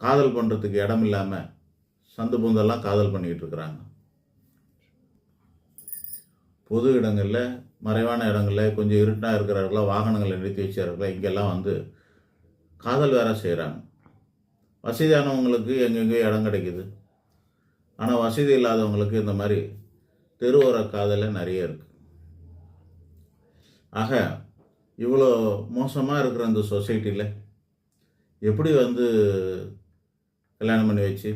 காதல் பண்ணுறதுக்கு இடம் இல்லாமல் சந்து பூந்தெல்லாம் காதல் பண்ணிக்கிட்டு இருக்கிறாங்க. பொது இடங்களில், மறைவான இடங்களில், கொஞ்சம் இருட்டாக இருக்கிற இடத்துல வாகனங்களை நிறுத்தி வச்ச இடத்துல இங்கெல்லாம் வந்து காதல் வேற செய்கிறாங்க. வசதியானவங்களுக்கு எங்கெங்கேயோ இடம் கிடைக்குது. ஆனால் வசதி இல்லாதவங்களுக்கு இந்த மாதிரி தெருவோர காதல் நிறைய இருக்குது. ஆக இவ்வளோ மோசமாக இருக்கிற அந்த சொசைட்டியில் எப்படி வந்து கல்யாணம் பண்ணி வச்சு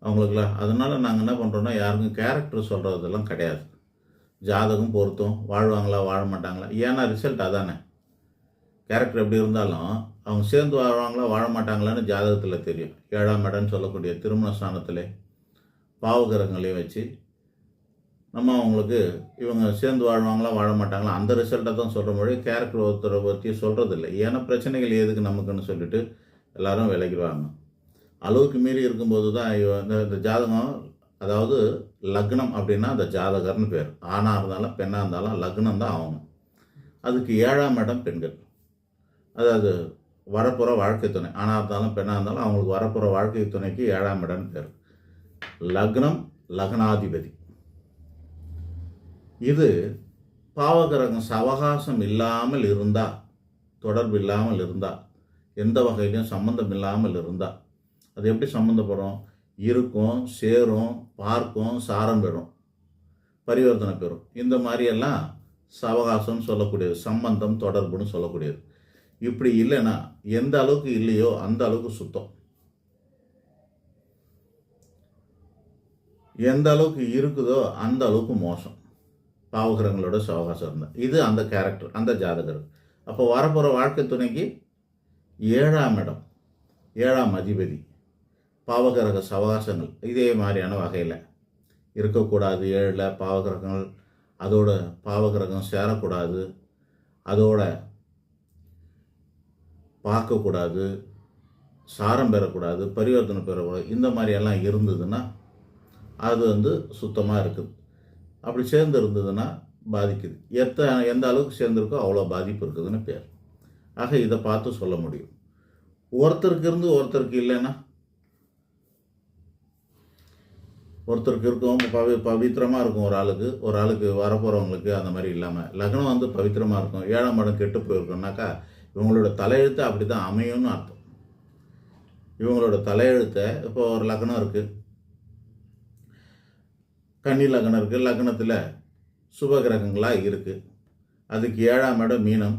அவங்களுக்குலாம், அதனால் நாங்கள் என்ன பண்ணுறோன்னா, யாருக்கும் கேரக்டர் சொல்கிறதெல்லாம் கிடையாது. ஜாதகம் பொருத்தம், வாழ்வாங்களா வாழ மாட்டாங்களா, ஏன்னா ரிசல்ட் அதானே. கேரக்டர் எப்படி இருந்தாலும் அவங்க சேர்ந்து வாழ்வாங்களா வாழ மாட்டாங்களான்னு ஜாதகத்தில் தெரியும். 7ஆம் இடம்னு சொல்லக்கூடிய திருமண ஸ்தானத்திலே பாவகிரகங்களையும் வச்சு நம்ம அவங்களுக்கு இவங்க சேர்ந்து வாழ்வாங்களா வாழ மாட்டாங்களா அந்த ரிசல்ட்டை தான் சொல்கிற மொழி, கேரக்டர் ஒருத்தரை பற்றி சொல்கிறதில்லை. ஏன்னா பிரச்சனைகள் எதுக்கு நமக்குன்னு சொல்லிட்டு எல்லாரும் விலகிடுவாங்க. அளவுக்கு மீறி இருக்கும்போது தான் இந்த ஜாதகம், அதாவது லக்னம் அப்படின்னா அந்த ஜாதகர்னு பேர். ஆணாக இருந்தாலும் பெண்ணாக இருந்தாலும் லக்னம் தான் ஆகணும். அதுக்கு 7ஆம் இடம் பெண்கள், அதாவது வரப்புற வாழ்க்கை துணை. ஆணாக இருந்தாலும் பெண்ணாக இருந்தாலும் அவங்களுக்கு வரப்புற வாழ்க்கை துணைக்கு 7ஆம் இடம்னு பேர். லக்னம் லக்னாதிபதி. இது பாவகிரகம் சவகாசம் இல்லாமல் இருந்தால், தொடர்பு இல்லாமல் இருந்தால், எந்த வகையிலையும் சம்பந்தம் இல்லாமல் இருந்தால், அது எப்படி சம்மந்தப்படும்? இருக்கும், சேரும், பார்க்கும், சாரம் பெறும், பரிவர்த்தனை பெறும். இந்த மாதிரியெல்லாம் சவகாசம்னு சொல்லக்கூடியது, சம்பந்தம் தொடர்புன்னு சொல்லக்கூடியது. இப்படி இல்லைன்னா, எந்த அளவுக்கு இல்லையோ அந்த அளவுக்கு சுத்தம். எந்த அளவுக்கு இருக்குதோ அந்த அளவுக்கு மோசம். பாவகிரகங்களோட சவகாசம் இருந்தால் இது அந்த கேரக்டர், அந்த ஜாதகர். அப்போ வரப்போகிற வாழ்க்கை துணைக்கு 7ஆம் இடம், 7ஆம் அதிபதி, பாவகிரக சவகாசங்கள் இதே மாதிரியான வகையில் இருக்கக்கூடாது. 7ல் பாவகிரகங்கள், அதோட பாவகிரகம் சேரக்கூடாது, அதோட பார்க்கக்கூடாது, சாரம் பெறக்கூடாது, பரிவர்த்தனை பெறக்கூடாது. இந்த மாதிரியெல்லாம் இருந்ததுன்னா அது வந்து சுத்தமாக இருக்குது. அப்படி சேர்ந்து இருந்ததுன்னா பாதிக்குது. எந்த அளவுக்கு சேர்ந்துருக்கோ அவ்வளோ பாதிப்பு இருக்குதுன்னு பேர். ஆக இதை பார்த்து சொல்ல முடியும். ஒருத்தருக்கு இருந்து ஒருத்தருக்கு இல்லைன்னா, ஒருத்தருக்கு இருக்கும் பவித்திரமாக இருக்கும் ஒரு ஆளுக்கு வரப்போகிறவங்களுக்கு அந்த மாதிரி இல்லாமல், லக்னம் வந்து பவித்திரமாக இருக்கும், 7ஆம் இடம் கெட்டு போயிருக்கோம்னாக்கா இவங்களோட தலையெழுத்தை அப்படி தான் அமையும்னு அர்த்தம். இவங்களோட தலையெழுத்தை, இப்போ ஒரு லக்னம் இருக்குது, கன்னி லக்னம் இருக்குது, லக்னத்தில் சுபகிரகங்களாக இருக்குது, அதுக்கு 7ஆம் இடம் மீனம்,